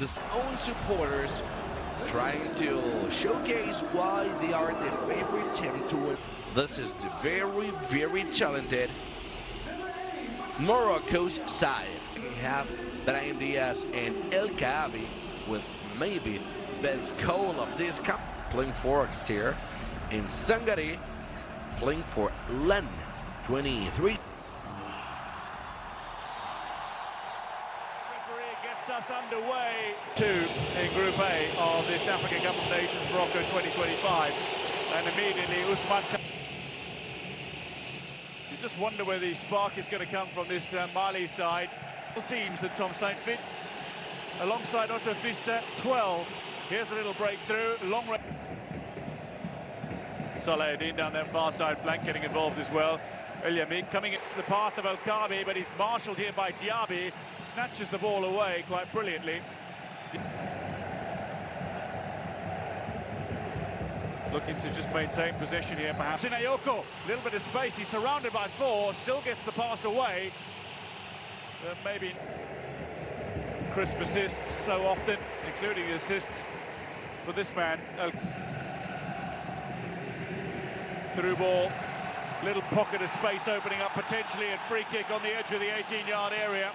his own supporters, trying to showcase why they are the favorite team to win. This is the very, very talented Morocco's side. We have Brahim Diaz and El Kaabi with maybe best goal of this cup. Playing for Auxerre in Sangari, playing for Len 23. Gets us underway in Group A of this African Cup of Nations Morocco 2025, and immediately Usman. You just wonder where the spark is going to come from this Mali side. Teams that Tom Saintfiet alongside Otto Fista, 12. Here's a little breakthrough, long range. Salahuddin down their far side flank getting involved as well. El Yamik coming into the path of El Kaabi, but he's marshalled here by Diaby, snatches the ball away quite brilliantly. Looking to just maintain possession here, perhaps. Sinayoko, a little bit of space, he's surrounded by four, still gets the pass away. Maybe crisp assists so often, including the assist for this man. Through ball, little pocket of space opening up potentially, and free kick on the edge of the 18-yard area.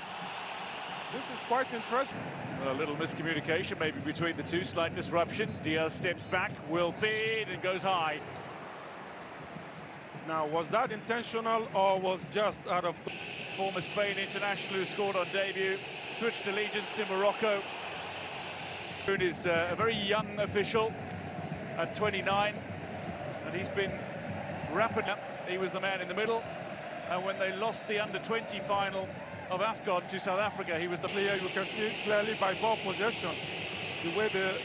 This is quite interesting. Well, a little miscommunication maybe between the two, slight disruption. Diaz steps back, will feed and goes high. Now, was that intentional or was just out of... Former Spain international who scored on debut, switched allegiance to Morocco. Is a very young official at 29, and he's been rapid up. He was the man in the middle, and when they lost the under-20 final of AFCON to South Africa, he was the player. You can see clearly by ball possession, the way the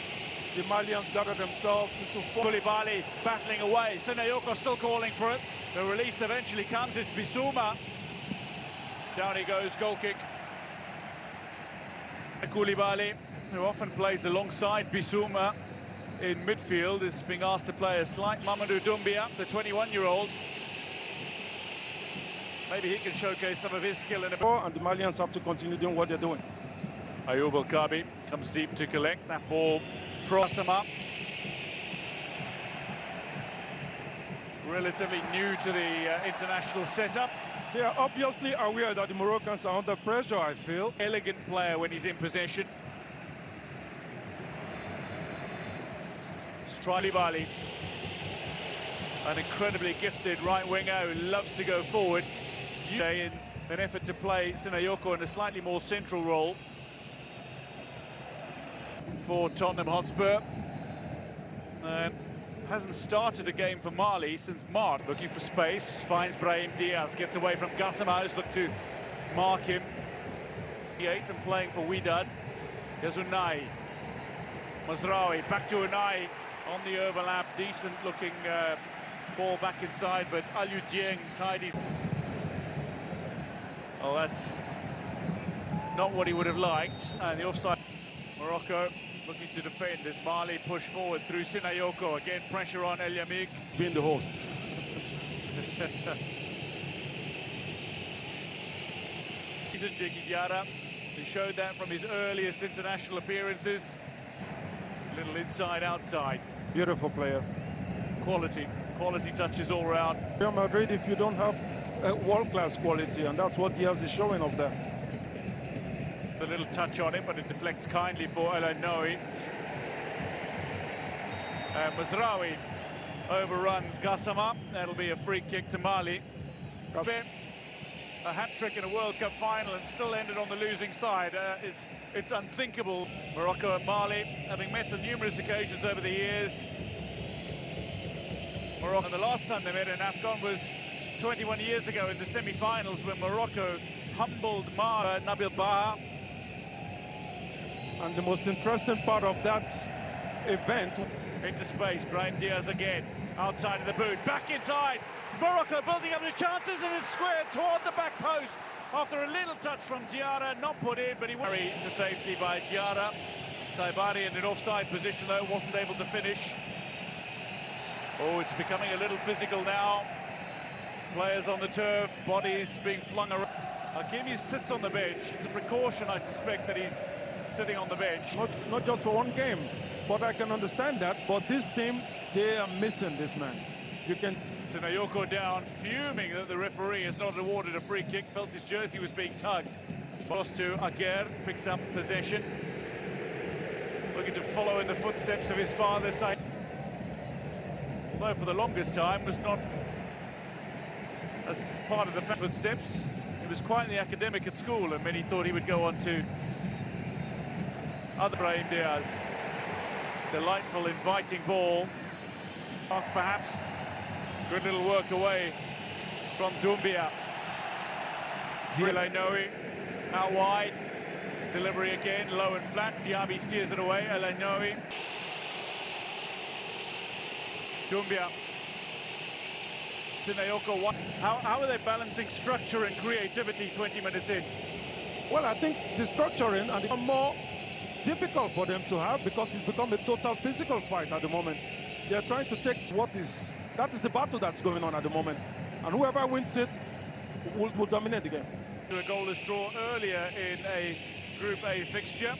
Malians gathered themselves into... Koulibaly battling away, Sinayoko still calling for it. The release eventually comes, it's Bissouma. Down he goes, goal kick. Koulibaly, who often plays alongside Bissouma in midfield, is being asked to play a slight Mamadou Doumbia, the 21-year-old. Maybe he can showcase some of his skill in a... And the Malians have to continue doing what they're doing. Ayoub El Kaabi comes deep to collect that ball. Prosama, relatively new to the international setup. They are obviously aware that the Moroccans are under pressure, I feel. Elegant player when he's in possession. Koulibaly, an incredibly gifted right winger who loves to go forward. In an effort to play Sinayoko in a slightly more central role for Tottenham Hotspur. Hasn't started a game for Mali since March. Looking for space, finds Brahim Diaz, gets away from Gassama, who's looked to mark him. And playing for Wydad. Here's Unai. Mazraoui, back to Unai on the overlap. Decent looking ball back inside, but Aliou Dieng tidies. Oh, that's not what he would have liked. And the offside. Morocco looking to defend as Mali push forward through Sinayoko. Again, pressure on El Yamik. Being the host. He showed that from his earliest international appearances. Little inside, outside. Beautiful player. Quality touches all round. Real Madrid, if you don't have world-class quality, and that's what Diaz is showing of that. A little touch on it, but it deflects kindly for El Nouri. Mazraoui overruns Gassama. That'll be a free kick to Mali. A hat-trick in a World Cup final and still ended on the losing side. It's unthinkable. Morocco and Mali having met on numerous occasions over the years. Morocco, the last time they met in AFCON was 21 years ago in the semi-finals when Morocco humbled Nabil Baha. And the most interesting part of that event... Into space, Brahim Diaz again, outside of the boot, back inside. Morocco building up his chances, and it's squared toward the back post. After a little touch from Diarra, not put in, but he went to safety by Diarra. Saibari in an offside position though, wasn't able to finish. Oh, it's becoming a little physical now. Players on the turf, bodies being flung around. Hakimi sits on the bench. It's a precaution, I suspect, that he's sitting on the bench. Not just for one game, but I can understand that. But this team, they are missing this man. You can. Sinayoko down, fuming that the referee has not awarded a free kick, felt his jersey was being tugged. Pass to Aguer, picks up possession. Looking to follow in the footsteps of his father. Although for the longest time was not as part of the footsteps. He was quite the academic at school, and many thought he would go on to other. Brahim Diaz. Delightful, inviting ball. Pass perhaps. Good little work away from Doumbia. Elenoui out wide. Delivery again, low and flat. Diaby steers it away. Elenoui. Doumbia. Sinayoko. How are they balancing structure and creativity 20 minutes in? Well, I think the structuring and the more difficult for them to have, because it's become a total physical fight at the moment. They're trying to take that is the battle that's going on at the moment, and whoever wins it will dominate the game. A goalless draw earlier in a Group A fixture.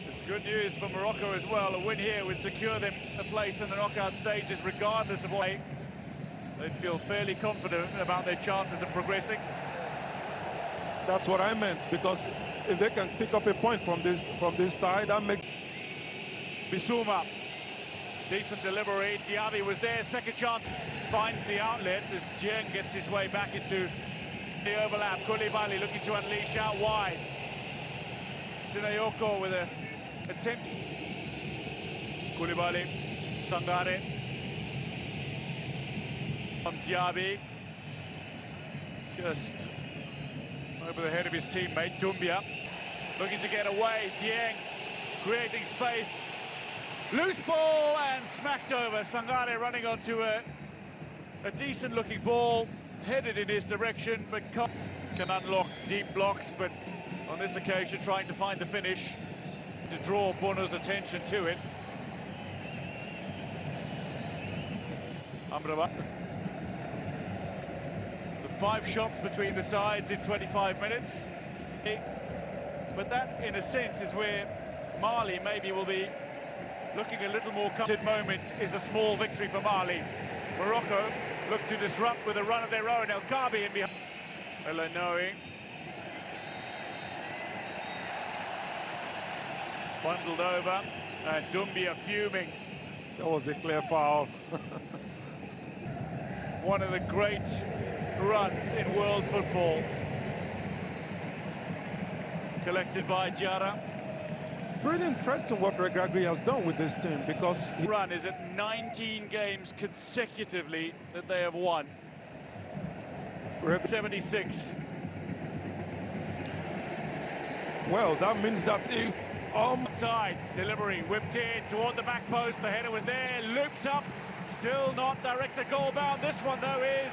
It's good news for Morocco as well. A win here would secure them a place in the knockout stages regardless of what. They'd feel fairly confident about their chances of progressing. That's what I meant, because if they can pick up a point from this tie, that makes. Bissouma, decent delivery. Diaby was there, second chance, finds the outlet as Dieng gets his way back into the overlap. Koulibaly looking to unleash out wide. Sinayoko with an attempt. Koulibaly, Sangare. From Diaby, just over the head of his teammate, Doumbia. Looking to get away, Dieng creating space. Loose ball and smacked over. Sangare running onto a decent-looking ball, headed in his direction, but can unlock deep blocks, but on this occasion trying to find the finish to draw Bono's attention to it. Amrabat. So 5 shots between the sides in 25 minutes. But that, in a sense, is where Mali maybe will be looking a little more comforted. Moment is a small victory for Mali. Morocco look to disrupt with a run of their own. El Kaabi in behind. Elenoui. Bundled over, and Doumbia fuming. That was a clear foul. One of the great runs in world football. Collected by Diarra. Really interesting what Regragui has done with this team, because Run is at 19 games consecutively that they have won. 76. Well, that means that the Side delivery whipped in toward the back post. The header was there, loops up, still not direct to goal bound. This one though is